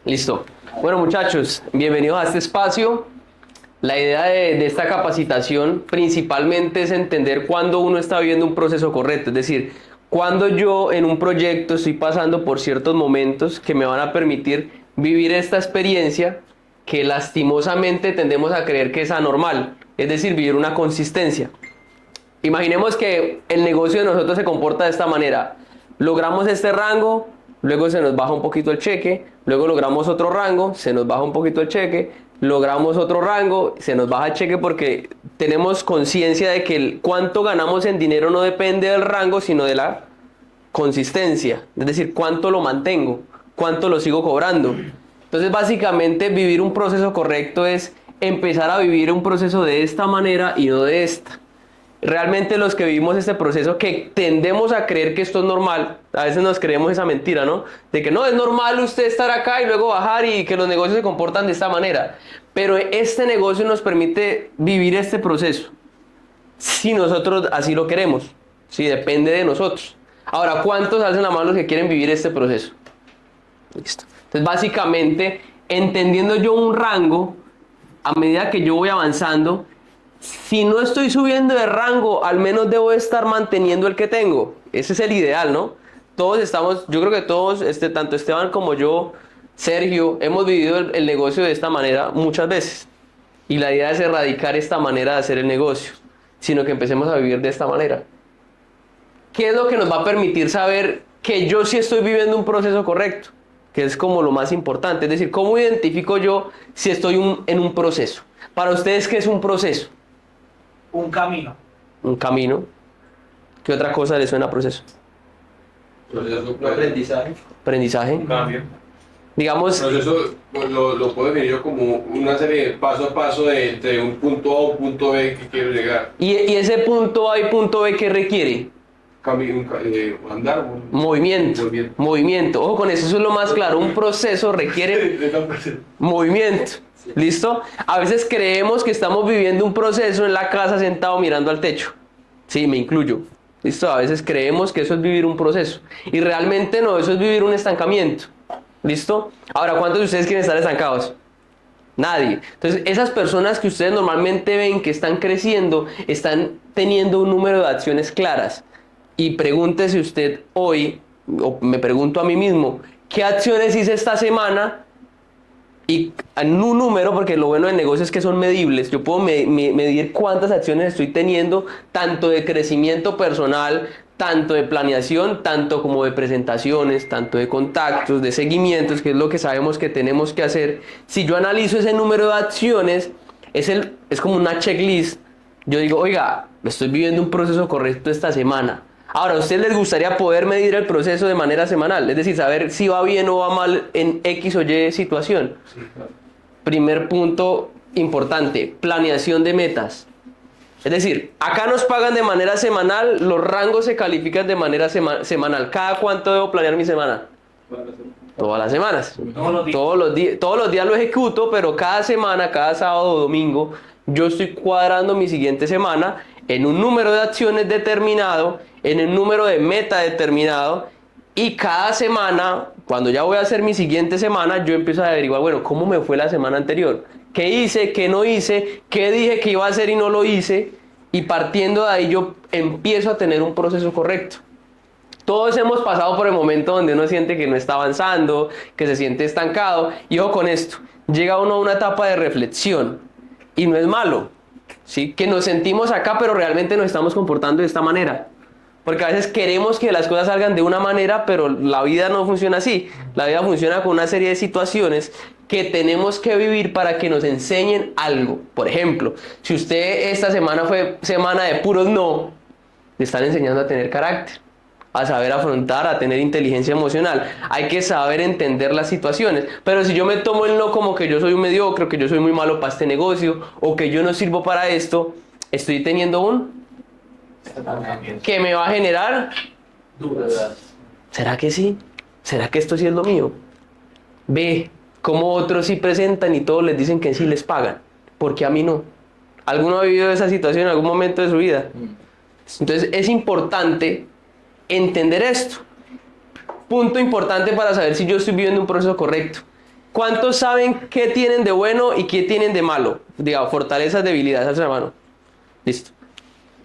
Listo. Bueno, muchachos, bienvenidos a este espacio. La idea de esta capacitación principalmente es entender cuándo uno está viviendo un proceso correcto, es decir, cuándo yo en un proyecto estoy pasando por ciertos momentos que me van a permitir vivir esta experiencia que lastimosamente tendemos a creer que es anormal, es decir, vivir una consistencia. Imaginemos que el negocio de nosotros se comporta de esta manera. Logramos este rango, luego se nos baja un poquito el cheque, luego logramos otro rango, se nos baja un poquito el cheque, logramos otro rango, se nos baja el cheque porque tenemos conciencia de que cuánto ganamos en dinero no depende del rango, sino de la consistencia. Es decir, cuánto lo mantengo, cuánto lo sigo cobrando. Entonces, básicamente, vivir un proceso correcto es empezar a vivir un proceso de esta manera y no de esta. Realmente los que vivimos este proceso que tendemos a creer que esto es normal, a veces nos creemos esa mentira, ¿no? De que no, es normal usted estar acá y luego bajar y que los negocios se comportan de esta manera. Pero este negocio nos permite vivir este proceso, si nosotros así lo queremos, si depende de nosotros. Ahora, ¿cuántos hacen la mano los que quieren vivir este proceso? Listo. Entonces, básicamente, entendiendo yo un rango, a medida que yo voy avanzando, si no estoy subiendo de rango, al menos debo estar manteniendo el que tengo. Ese es el ideal, ¿no? Todos estamos, yo creo que todos, tanto Esteban como yo, Sergio, hemos vivido el negocio de esta manera muchas veces. Y la idea es erradicar esta manera de hacer el negocio, sino que empecemos a vivir de esta manera. ¿Qué es lo que nos va a permitir saber que yo sí estoy viviendo un proceso correcto? Que es como lo más importante. Es decir, ¿cómo identifico yo si estoy en un proceso? Para ustedes, ¿qué es un proceso? Un camino. Un camino. ¿Qué otra cosa le suena a proceso? Proceso Un aprendizaje. Aprendizaje. Un cambio. Digamos, proceso lo puedo definir yo como una serie de paso a paso de entre un punto A a un punto B que quiero llegar. y ese punto A y punto B, ¿qué requiere? Andar. Movimiento. Movimiento. Ojo con eso es lo más claro. Un proceso requiere movimiento. ¿Listo? A veces creemos que estamos viviendo un proceso en la casa sentado mirando al techo. Sí, me incluyo. ¿Listo? A veces creemos que eso es vivir un proceso. Y realmente no, eso es vivir un estancamiento. ¿Listo? Ahora, ¿cuántos de ustedes quieren estar estancados? Nadie. Entonces, esas personas que ustedes normalmente ven que están creciendo, están teniendo un número de acciones claras. Y pregúntese usted hoy, o me pregunto a mí mismo, ¿qué acciones hice esta semana? Y en un número, porque lo bueno del negocio es que son medibles, yo puedo medir cuántas acciones estoy teniendo, tanto de crecimiento personal, tanto de planeación, tanto como de presentaciones, tanto de contactos, de seguimientos, que es lo que sabemos que tenemos que hacer. Si yo analizo ese número de acciones, es como una checklist. Yo digo, oiga, estoy viviendo un proceso correcto esta semana. Ahora, ¿a ustedes les gustaría poder medir el proceso de manera semanal? Es decir, saber si va bien o va mal en X o Y situación. Sí, claro. Primer punto importante, planeación de metas. Es decir, acá nos pagan de manera semanal, los rangos se califican de manera semanal. ¿Cada cuánto debo planear mi semana? Todas las semanas. Todos los días lo ejecuto, pero cada semana, cada sábado o domingo, yo estoy cuadrando mi siguiente semana en un número de acciones determinado, en el número de meta determinado, y cada semana, cuando ya voy a hacer mi siguiente semana, yo empiezo a averiguar, bueno, ¿cómo me fue la semana anterior? ¿Qué hice? ¿Qué no hice? ¿Qué dije que iba a hacer y no lo hice? Y partiendo de ahí yo empiezo a tener un proceso correcto. Todos hemos pasado por el momento donde uno siente que no está avanzando, que se siente estancado, y ojo con esto, llega uno a una etapa de reflexión, y no es malo, ¿sí? Que nos sentimos acá, pero realmente nos estamos comportando de esta manera. Porque a veces queremos que las cosas salgan de una manera, pero la vida no funciona así. La vida funciona con una serie de situaciones que tenemos que vivir para que nos enseñen algo. Por ejemplo, si usted esta semana fue semana de puros no, le están enseñando a tener carácter, a saber afrontar, a tener inteligencia emocional. Hay que saber entender las situaciones. Pero si yo me tomo el no como que yo soy un mediocre, que yo soy muy malo para este negocio, o que yo no sirvo para esto, estoy teniendo un que me va a generar Dudas. ¿será que sí? ¿Será que esto sí es lo mío? Ve cómo otros sí presentan y todos les dicen que sí les pagan, porque a mí no. ¿Alguno ha vivido esa situación en algún momento de su vida? Entonces es importante entender esto. Punto importante para saber si yo estoy viviendo un proceso correcto. ¿Cuántos saben qué tienen de bueno y qué tienen de malo? Digamos, fortalezas, debilidades, alza la mano. Listo.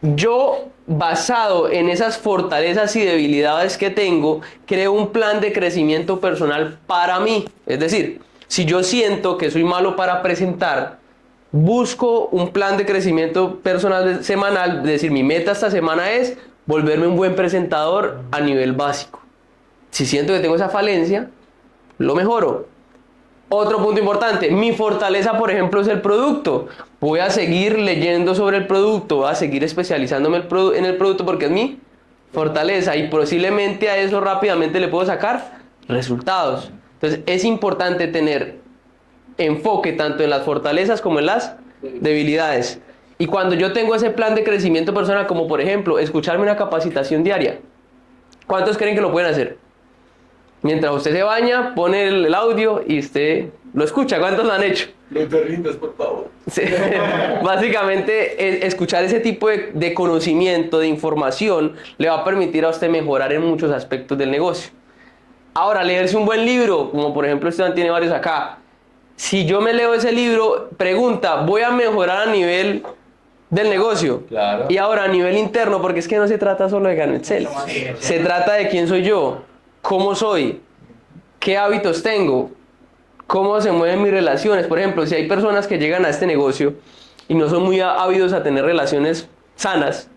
Yo, basado en esas fortalezas y debilidades que tengo, creo un plan de crecimiento personal para mí. Es decir, si yo siento que soy malo para presentar, busco un plan de crecimiento personal semanal. Es decir, mi meta esta semana es volverme un buen presentador a nivel básico. Si siento que tengo esa falencia, lo mejoro. Otro punto importante, mi fortaleza, por ejemplo, es el producto. Voy a seguir leyendo sobre el producto, voy a seguir especializándome en el producto porque es mi fortaleza y posiblemente a eso rápidamente le puedo sacar resultados. Entonces, es importante tener enfoque tanto en las fortalezas como en las debilidades. Y cuando yo tengo ese plan de crecimiento personal, como por ejemplo, escucharme una capacitación diaria, ¿cuántos creen que lo pueden hacer? Mientras usted se baña, pone el audio y usted lo escucha. ¿Cuántos lo han hecho? No te rindas, por favor. Sí. Básicamente, escuchar ese tipo de conocimiento, de información, le va a permitir a usted mejorar en muchos aspectos del negocio. Ahora, leerse un buen libro, como por ejemplo Esteban tiene varios acá. Si yo me leo ese libro, pregunta, ¿voy a mejorar a nivel del negocio? Claro. Y ahora a nivel interno, porque es que no se trata solo de ganar Excel. Se trata de quién soy yo, cómo soy, qué hábitos tengo, cómo se mueven mis relaciones. Por ejemplo, si hay personas que llegan a este negocio y no son muy ávidos a tener relaciones sanas,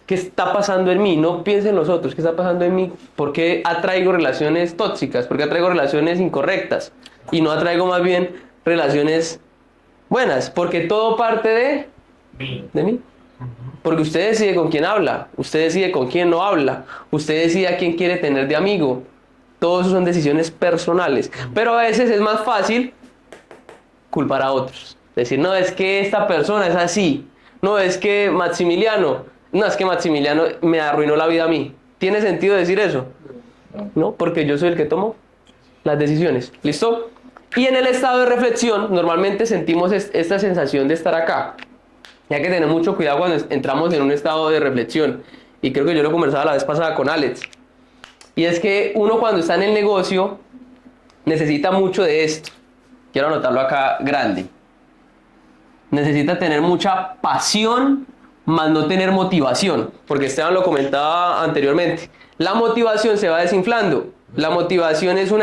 ¿qué está pasando en mí? No piensen en los otros, ¿qué está pasando en mí? ¿Por qué atraigo relaciones tóxicas? ¿Por qué atraigo relaciones incorrectas? Y no atraigo más bien relaciones buenas, porque todo parte de mí. Porque usted decide con quién habla, usted decide con quién no habla, usted decide a quién quiere tener de amigo. Todos son decisiones personales. Pero a veces es más fácil culpar a otros. Decir, no, es que esta persona es así. No, es que Maximiliano me arruinó la vida a mí. ¿Tiene sentido decir eso? No, porque yo soy el que tomo las decisiones. ¿Listo? Y en el estado de reflexión, normalmente sentimos esta sensación de estar acá. Y hay que tener mucho cuidado cuando entramos en un estado de reflexión. Y creo que yo lo conversaba la vez pasada con Alex. Y es que uno cuando está en el negocio necesita mucho de esto. Quiero anotarlo acá grande. Necesita tener mucha pasión, más no tener motivación. Porque Esteban lo comentaba anteriormente. La motivación se va desinflando. La motivación es un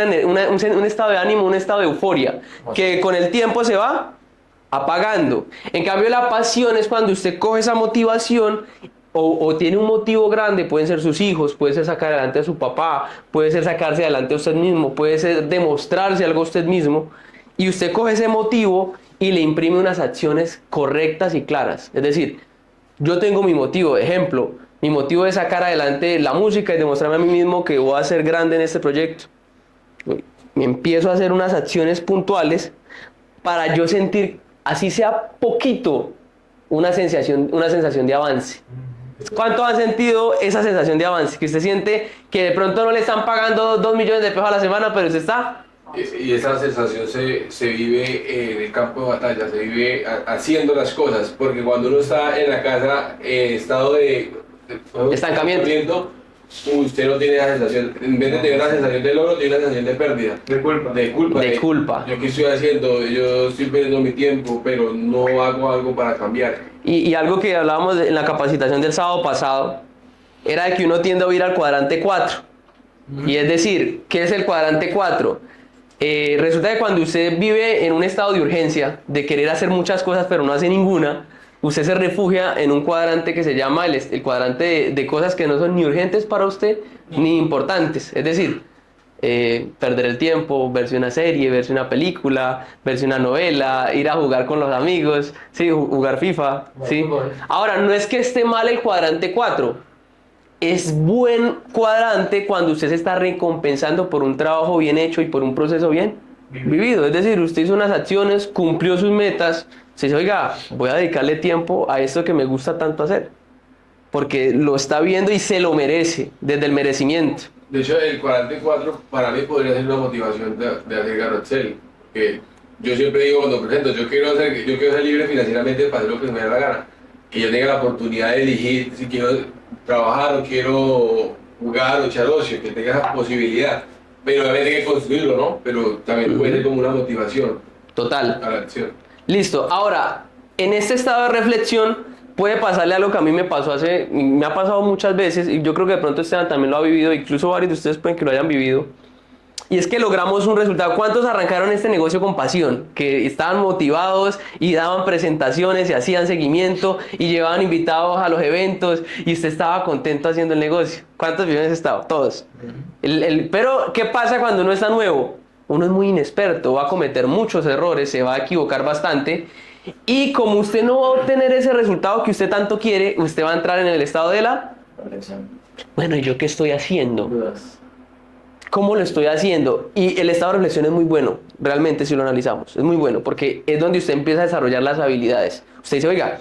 estado de ánimo, un estado de euforia, que con el tiempo se va apagando. En cambio, la pasión es cuando usted coge esa motivación o tiene un motivo grande, pueden ser sus hijos, puede ser sacar adelante a su papá, puede ser sacarse adelante a usted mismo, puede ser demostrarse algo a usted mismo, y usted coge ese motivo y le imprime unas acciones correctas y claras. Es decir, yo tengo mi motivo, ejemplo, mi motivo es sacar adelante la música y demostrarme a mí mismo que voy a ser grande en este proyecto. Me empiezo a hacer unas acciones puntuales para yo sentir, así sea poquito, una sensación de avance. ¿Cuánto han sentido esa sensación de avance? Que usted siente que de pronto no le están pagando 2 millones de pesos a la semana, pero usted está... Y esa sensación se vive en el campo de batalla, se vive haciendo las cosas, porque cuando uno está en la casa en estado de estancamiento, usted no tiene la sensación, en vez de tener una sensación de logro, tiene una sensación de pérdida. De culpa. Yo qué estoy haciendo, yo estoy perdiendo mi tiempo, pero no hago algo para cambiar. Y algo que hablábamos en la capacitación del sábado pasado, era de que uno tiende a ir al cuadrante 4. Y es decir, ¿qué es el cuadrante 4? Resulta que cuando usted vive en un estado de urgencia, de querer hacer muchas cosas pero no hace ninguna, usted se refugia en un cuadrante que se llama el cuadrante de cosas que no son ni urgentes para usted ni importantes. Es decir, perder el tiempo, verse una serie, verse una película, verse una novela, ir a jugar con los amigos, sí, jugar FIFA. ¿Sí? Ahora, no es que esté mal el cuadrante 4. Es buen cuadrante cuando usted se está recompensando por un trabajo bien hecho y por un proceso bien vivido. Es decir, usted hizo unas acciones, cumplió sus metas, se dice, oiga, voy a dedicarle tiempo a esto que me gusta tanto hacer. Porque lo está viendo y se lo merece, desde el merecimiento. De hecho, el 44 para mí podría ser una motivación de hacer Garrotzel. Que yo siempre digo cuando presento, yo quiero ser libre financieramente para hacer lo que me dé la gana. Que yo tenga la oportunidad de elegir si quiero trabajar o quiero jugar o echar ocio, que tenga esa posibilidad. Pero obviamente hay que construirlo, ¿no? Pero también puede ser como una motivación Total. a la acción. Listo. Ahora, en este estado de reflexión puede pasarle algo que a mí me ha pasado muchas veces, y yo creo que de pronto Esteban también lo ha vivido, incluso varios de ustedes pueden que lo hayan vivido, y es que logramos un resultado. ¿Cuántos arrancaron este negocio con pasión? Que estaban motivados y daban presentaciones y hacían seguimiento y llevaban invitados a los eventos y usted estaba contento haciendo el negocio. ¿Cuántos vivieron ese estado? Todos. Pero, ¿qué pasa cuando uno está nuevo? Uno es muy inexperto, va a cometer muchos errores, se va a equivocar bastante. Y como usted no va a obtener ese resultado que usted tanto quiere, usted va a entrar en el estado de la... Bueno, ¿y yo qué estoy haciendo? Dudas. ¿Cómo lo estoy haciendo? Y el estado de reflexión es muy bueno, realmente si lo analizamos. Es muy bueno porque es donde usted empieza a desarrollar las habilidades. Usted dice, oiga,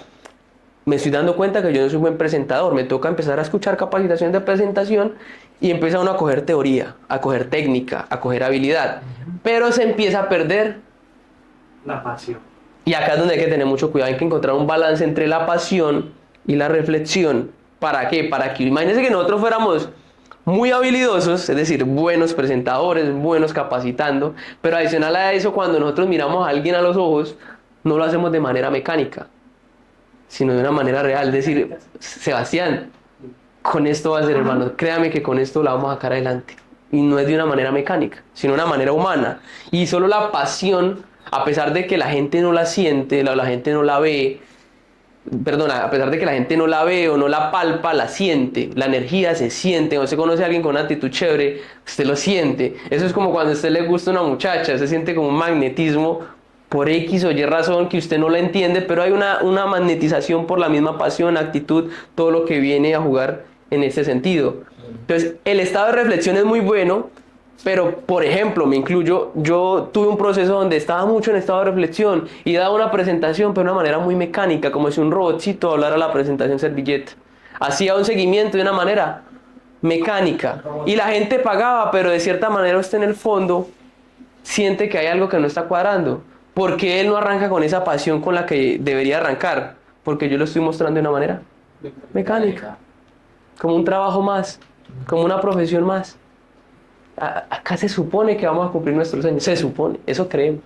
me estoy dando cuenta que yo no soy un buen presentador, me toca empezar a escuchar capacitaciones de presentación y empieza uno a coger teoría, a coger técnica, a coger habilidad. Pero se empieza a perder. La pasión. Y acá es donde hay que tener mucho cuidado, hay que encontrar un balance entre la pasión y la reflexión. ¿Para qué? Para que, imagínense que nosotros fuéramos muy habilidosos, es decir, buenos presentadores, buenos capacitando, pero adicional a eso, cuando nosotros miramos a alguien a los ojos, no lo hacemos de manera mecánica, sino de una manera real. Es decir, Sebastián, con esto va a ser, hermano, créame que con esto la vamos a sacar adelante. Y no es de una manera mecánica, sino de una manera humana. Y solo la pasión, a pesar de que la gente no la siente, la gente no la ve, perdona, a pesar de que la gente no la ve o no la palpa, la siente, la energía se siente. Cuando usted conoce a alguien con una actitud chévere, usted lo siente. Eso es como cuando a usted le gusta una muchacha, se siente como un magnetismo por X o Y razón que usted no la entiende, pero hay una magnetización por la misma pasión, actitud, todo lo que viene a jugar en ese sentido. Entonces, el estado de reflexión es muy bueno, pero, por ejemplo, me incluyo, yo tuve un proceso donde estaba mucho en estado de reflexión y daba una presentación, pero de una manera muy mecánica, como si un robotcito hablara la presentación servilleta. Hacía un seguimiento de una manera mecánica y la gente pagaba, pero de cierta manera usted en el fondo siente que hay algo que no está cuadrando. ¿Por qué él no arranca con esa pasión con la que debería arrancar? Porque yo lo estoy mostrando de una manera mecánica, como un trabajo más, como una profesión más. Acá se supone que vamos a cumplir nuestros sueños, se supone, eso creemos.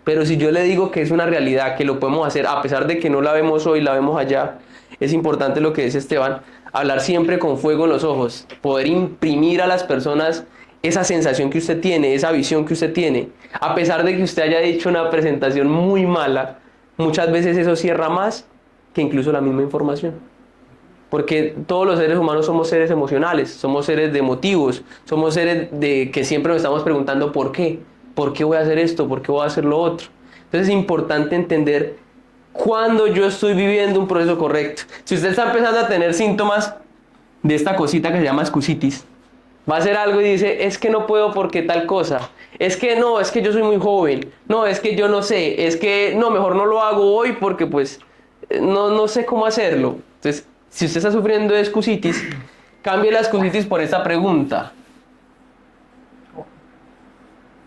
Pero si yo le digo que es una realidad, que lo podemos hacer, a pesar de que no la vemos hoy, la vemos allá, es importante lo que dice Esteban, hablar siempre con fuego en los ojos, poder imprimir a las personas esa sensación que usted tiene, esa visión que usted tiene. A pesar de que usted haya dicho una presentación muy mala, muchas veces eso cierra más que incluso la misma información. Porque todos los seres humanos somos seres emocionales, somos seres de emotivos, somos seres de que siempre nos estamos preguntando ¿por qué? ¿Por qué voy a hacer esto? ¿Por qué voy a hacer lo otro? Entonces es importante entender cuándo yo estoy viviendo un proceso correcto. Si usted está empezando a tener síntomas de esta cosita que se llama excusitis, va a hacer algo y dice, es que no puedo porque tal cosa, es que no, es que yo soy muy joven, no, es que yo no sé, es que no, mejor no lo hago hoy porque pues no sé cómo hacerlo. Entonces, si usted está sufriendo de excusitis, cambie la excusitis por esta pregunta.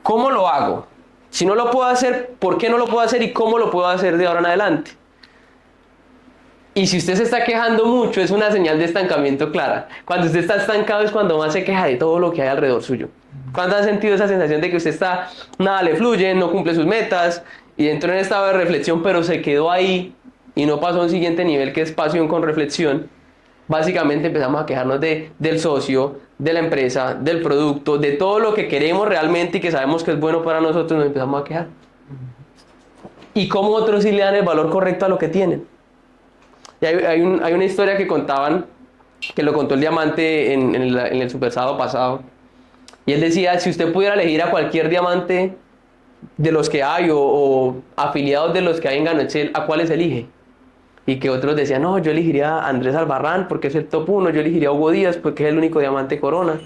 ¿Cómo lo hago? Si no lo puedo hacer, ¿por qué no lo puedo hacer y cómo lo puedo hacer de ahora en adelante? Y si usted se está quejando mucho, es una señal de estancamiento clara. Cuando usted está estancado es cuando más se queja de todo lo que hay alrededor suyo. ¿Cuándo ha sentido esa sensación de que usted está, nada le fluye, no cumple sus metas y entró en estado de reflexión, pero se quedó ahí y no pasó a un siguiente nivel que es pasión con reflexión? Básicamente empezamos a quejarnos del socio, de la empresa, del producto, de todo lo que queremos realmente y que sabemos que es bueno para nosotros, nos empezamos a quejar. ¿Y cómo otros sí le dan el valor correcto a lo que tienen? Y hay una historia que contaban, que lo contó el Diamante en el Super Sábado pasado. Y él decía, si usted pudiera elegir a cualquier diamante de los que hay o afiliados de los que hay en Ganochel, ¿a cuáles elige? Y que otros decían, no, yo elegiría a Andrés Albarrán porque es el top 1, yo elegiría a Hugo Díaz porque es el único diamante Corona,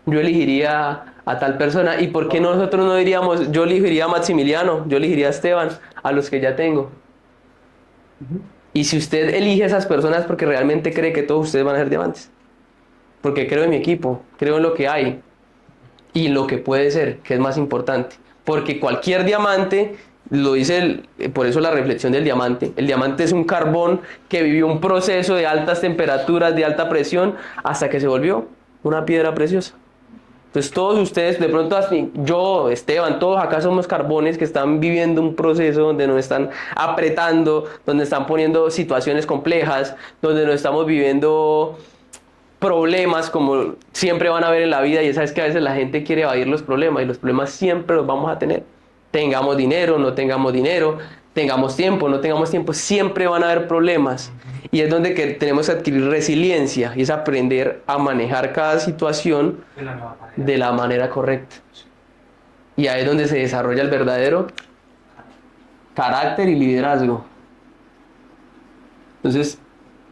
yo elegiría a tal persona. ¿Y por qué nosotros no diríamos, yo elegiría a Maximiliano, yo elegiría a Esteban, a los que ya tengo? Y si usted elige a esas personas porque realmente cree que todos ustedes van a ser diamantes, porque creo en mi equipo, creo en lo que hay y lo que puede ser, que es más importante, porque cualquier diamante, lo dice por eso la reflexión del diamante, el diamante es un carbón que vivió un proceso de altas temperaturas, de alta presión, hasta que se volvió una piedra preciosa. Entonces todos ustedes, de pronto yo, Esteban, todos acá somos carbones que están viviendo un proceso donde nos están apretando, donde están poniendo situaciones complejas, donde nos estamos viviendo problemas como siempre van a haber en la vida, y sabes que a veces la gente quiere evadir los problemas y los problemas siempre los vamos a tener. Tengamos dinero, no tengamos dinero, tengamos tiempo, no tengamos tiempo, siempre van a haber problemas. Y es donde que tenemos que adquirir resiliencia y es aprender a manejar cada situación de la manera correcta. Y ahí es donde se desarrolla el verdadero carácter y liderazgo. Entonces,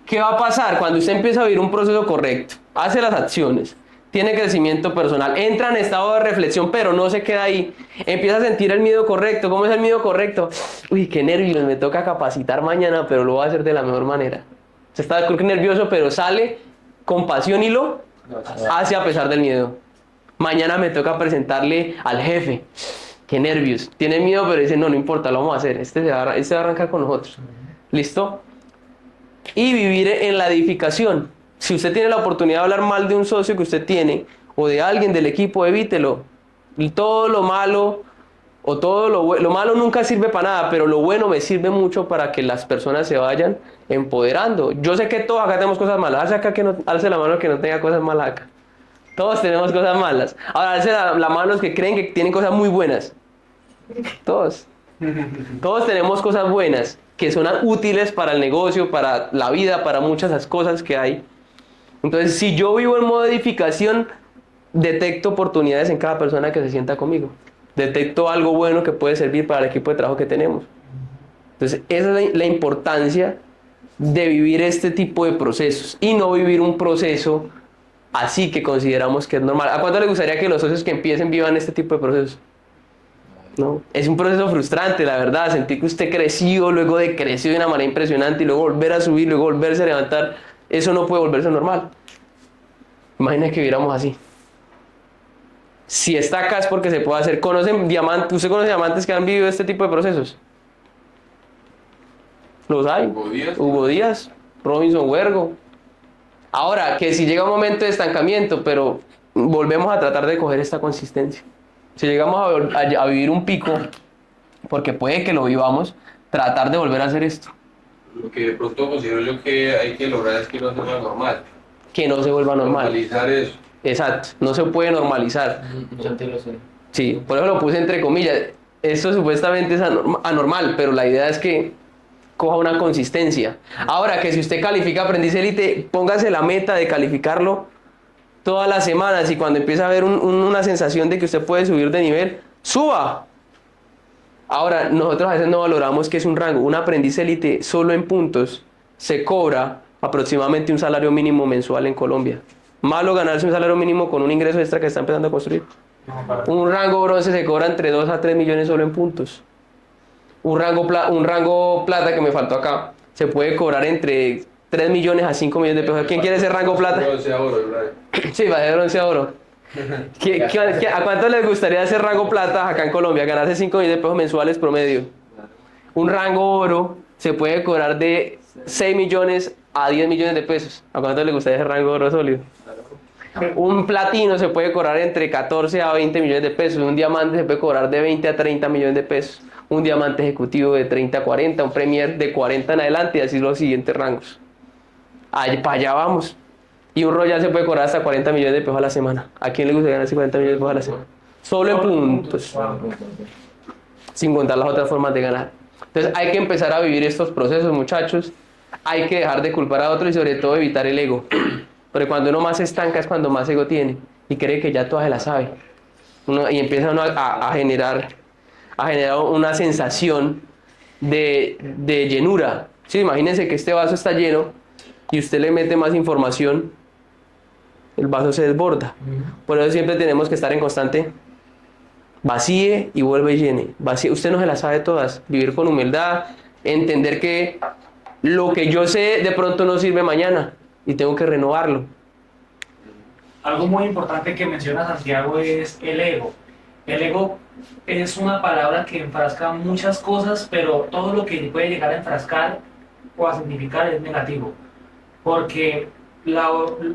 ¿qué va a pasar cuando usted empieza a vivir un proceso correcto? Hace las acciones, tiene crecimiento personal, entra en estado de reflexión, pero no se queda ahí. Empieza a sentir el miedo correcto. ¿Cómo es el miedo correcto? Uy, qué nervios, me toca capacitar mañana, pero lo voy a hacer de la mejor manera. Se está creo que nervioso, pero sale con pasión y lo hace a pesar del miedo. Mañana me toca presentarle al jefe. Qué nervios. Tiene miedo, pero dice, no, no importa, lo vamos a hacer. Este va a arrancar con nosotros. ¿Listo? Y vivir en la edificación. Si usted tiene la oportunidad de hablar mal de un socio que usted tiene o de alguien del equipo, evítelo. Y todo lo malo o todo lo malo nunca sirve para nada, pero lo bueno me sirve mucho para que las personas se vayan empoderando. Yo sé que todos acá tenemos cosas malas. Alce acá que no, alce la mano que no tenga cosas malas acá. Todos tenemos cosas malas. Ahora alce la mano los que creen que tienen cosas muy buenas. Todos. Todos tenemos cosas buenas que son útiles para el negocio, para la vida, para muchas de las cosas que hay. Entonces, si yo vivo en modo edificación, detecto oportunidades en cada persona que se sienta conmigo. Detecto algo bueno que puede servir para el equipo de trabajo que tenemos. Entonces, esa es la importancia de vivir este tipo de procesos y no vivir un proceso así que consideramos que es normal. ¿A cuánto le gustaría que los socios que empiecen vivan este tipo de procesos? No, es un proceso frustrante, la verdad. Sentir que usted creció, luego decreció de una manera impresionante y luego volver a subir, luego volverse a levantar, eso no puede volverse normal. Imagina que viviéramos así. Si está acá es porque se puede hacer. ¿Conocen diamantes? ¿Usted conoce diamantes que han vivido este tipo de procesos? Los hay. Hugo Díaz, Robinson Huergo. Ahora, que si llega un momento de estancamiento, pero volvemos a tratar de coger esta consistencia. Si llegamos a vivir un pico, porque puede que lo vivamos, tratar de volver a hacer esto. Lo que de pronto considero yo que hay que lograr es que no se vuelva normal. Que no se vuelva normal. Normalizar eso. Exacto, no se puede normalizar. Sí, por eso lo puse entre comillas. Esto supuestamente es anormal, pero la idea es que coja una consistencia. Ahora, que si usted califica Aprendiz Élite, póngase la meta de calificarlo todas las semanas y cuando empieza a haber una sensación de que usted puede subir de nivel, ¡suba! Ahora, nosotros a veces no valoramos que es un rango. Un Aprendiz Élite solo en puntos se cobra aproximadamente un salario mínimo mensual en Colombia. Malo ganarse un salario mínimo con un ingreso extra que está empezando a construir. Un rango bronce se cobra entre 2 a 3 millones solo en puntos. Un rango plata que me faltó acá se puede cobrar entre 3 millones a 5 millones de pesos. ¿Quién quiere ese rango plata? Bronce a oro, ¿verdad? Sí, va de bronce a oro. ¿A cuánto les gustaría hacer rango plata acá en Colombia? Ganarse 5 millones de pesos mensuales promedio. Un rango oro se puede cobrar de 6 millones a 10 millones de pesos. ¿A cuánto les gustaría ese rango oro sólido? Un platino se puede cobrar entre 14 a 20 millones de pesos. Un diamante se puede cobrar de 20 a 30 millones de pesos. Un diamante ejecutivo de 30 a 40. Un premier de 40 en adelante y así los siguientes rangos. Para allá vamos. Y un royal se puede cobrar hasta 40 millones de pesos a la semana. ¿A quién le gusta ganarse 40 millones de pesos a la semana? Solo en puntos. Sin contar las otras formas de ganar. Entonces hay que empezar a vivir estos procesos, muchachos. Hay que dejar de culpar a otros y sobre todo evitar el ego. Porque cuando uno más se estanca es cuando más ego tiene. Y cree que ya todas se la sabe. Y empieza uno a generar una sensación de llenura. Sí, imagínense que este vaso está lleno y usted le mete más información, el vaso se desborda. Por eso siempre tenemos que estar en constante vacíe y vuelve y llene. Vacíe. Usted no se las sabe todas. Vivir con humildad, entender que lo que yo sé de pronto no sirve mañana y tengo que renovarlo. Algo muy importante que menciona Santiago es el ego. El ego es una palabra que enfrasca muchas cosas, pero todo lo que puede llegar a enfrascar o a significar es negativo. Porque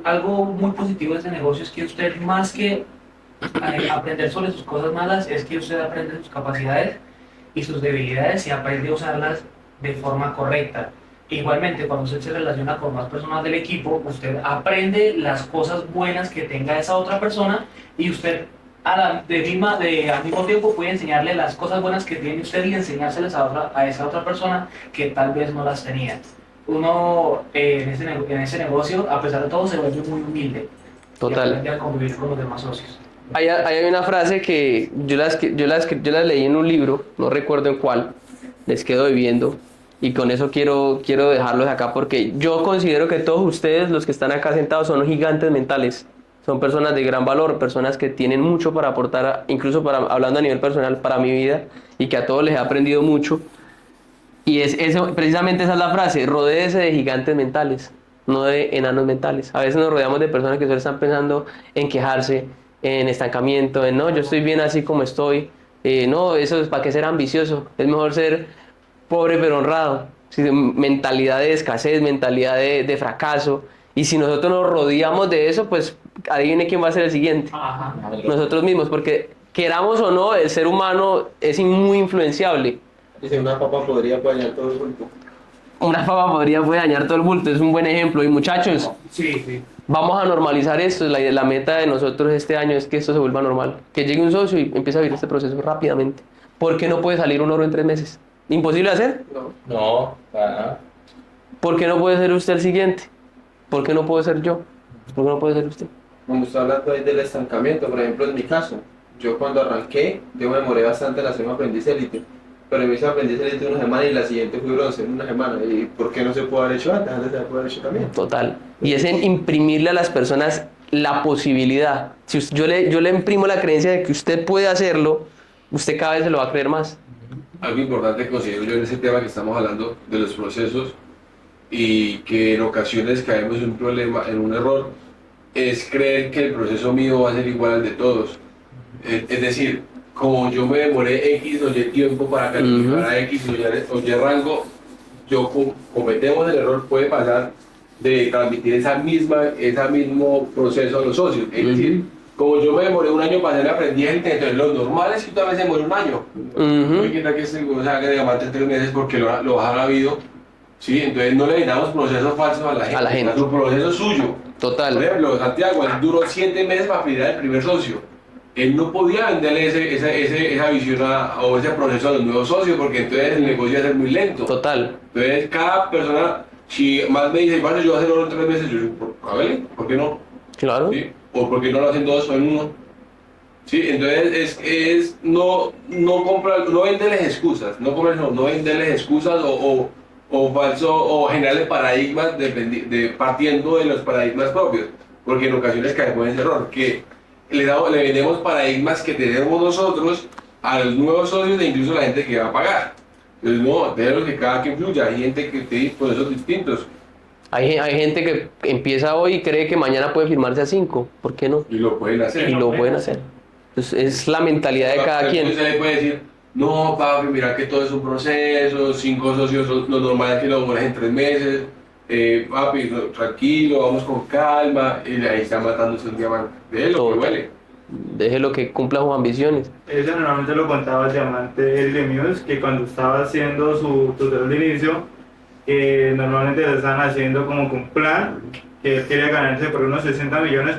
algo muy positivo de este negocio es que usted, más que aprender sobre sus cosas malas es que usted aprende sus capacidades y sus debilidades y aprende a usarlas de forma correcta. Igualmente, cuando usted se relaciona con más personas del equipo, usted aprende las cosas buenas que tenga esa otra persona y usted al mismo tiempo puede enseñarle las cosas buenas que tiene usted y enseñárselas a esa otra persona que tal vez no las tenía. Uno en ese negocio, a pesar de todo, se vuelve muy humilde. Total. Y aprende a convivir con los demás socios. Hay una frase que yo las leí en un libro, no recuerdo en cuál, les quedo debiendo, y con eso quiero dejarlos acá porque yo considero que todos ustedes, los que están acá sentados, son gigantes mentales. Son personas de gran valor, personas que tienen mucho para aportar, incluso hablando a nivel personal, para mi vida, y que a todos les he aprendido mucho. Y precisamente esa es la frase, rodéese de gigantes mentales, no de enanos mentales. A veces nos rodeamos de personas que solo están pensando en quejarse, en estancamiento, en no, yo estoy bien así como estoy, no, eso es para qué ser ambicioso, es mejor ser pobre pero honrado. Sí, mentalidad de escasez, mentalidad de fracaso. Y si nosotros nos rodeamos de eso, pues adivine quién va a ser el siguiente. Ajá. Nosotros mismos, porque queramos o no, el ser humano es muy influenciable. Dice, una papa podría dañar todo el bulto. Una fama puede dañar todo el bulto, es un buen ejemplo. Y muchachos, Sí, sí. vamos a normalizar esto. La meta de nosotros este año es que esto se vuelva normal. Que llegue un socio y empiece a vivir este proceso rápidamente. ¿Por qué no puede salir un oro en 3 meses? ¿Imposible de hacer? No, para nada. ¿Por qué no puede ser usted el siguiente? ¿Por qué no puedo ser yo? ¿Por qué no puede ser usted? Como está hablando ahí del estancamiento, por ejemplo, en mi caso, yo cuando arranqué, yo me demoré bastante en hacer un aprendiz élite. Pero me hice aprendiz élite una semana y la siguiente fui bronce en una semana. ¿Y por qué no se pudo haber hecho antes? Antes se pudo haber hecho también. Total. Y es en imprimirle a las personas la posibilidad. Si yo le imprimo la creencia de que usted puede hacerlo, usted cada vez se lo va a creer más. Algo importante que considero yo en ese tema que estamos hablando de los procesos y que en ocasiones caemos en un problema, en un error, es creer que el proceso mío va a ser igual al de todos. Es decir, como yo me demoré X o Y tiempo para calificar a X o Y rango, cometemos el error, puede pasar de transmitir ese mismo proceso a los socios. Es decir, como yo me demoré un año para hacer aprendiz, entonces lo normal es que usted a veces demore un año. No hay que que se haga de diamante 3 meses porque lo ha habido. Sí, entonces no le damos procesos falsos a la gente. A la gente. Es un proceso suyo. Total. Por ejemplo, Santiago, él duró 7 meses para pedir al primer socio. Él no podía venderle esa visión o ese proceso a los nuevos socios porque entonces el negocio iba a ser muy lento. Total. Entonces cada persona, si más me dice, bueno, yo voy a hacer oro en 3 meses, yo digo, a ver, ¿por qué no? Claro. ¿Sí? O por qué no lo hacen todos o en uno. Sí, entonces no venderles excusas, no venderles excusas o falso o generarles paradigmas partiendo de los paradigmas propios, porque en ocasiones caemos en ese error, que le vendemos paradigmas que tenemos nosotros a los nuevos socios e incluso a la gente que va a pagar. Entonces no, déjenlo que cada quien fluya, hay gente que tiene procesos distintos. Hay gente que empieza hoy y cree que mañana puede firmarse a 5. ¿Por qué no? Y lo pueden hacer. Y lo pueden hacer. Entonces, es la mentalidad de cada quien. Usted le puede decir, no, papi, mira que todo es un proceso, 5 socios, lo normal es que lo demores en 3 meses, papi, tranquilo, vamos con calma, y ahí está matando un diamante. De lo que huele. Déjelo que cumpla sus ambiciones. Eso normalmente lo contaba el diamante Eric Lemieux, que cuando estaba haciendo su tutorial de inicio, normalmente le estaban haciendo como un plan, que él quería ganarse por unos 60 millones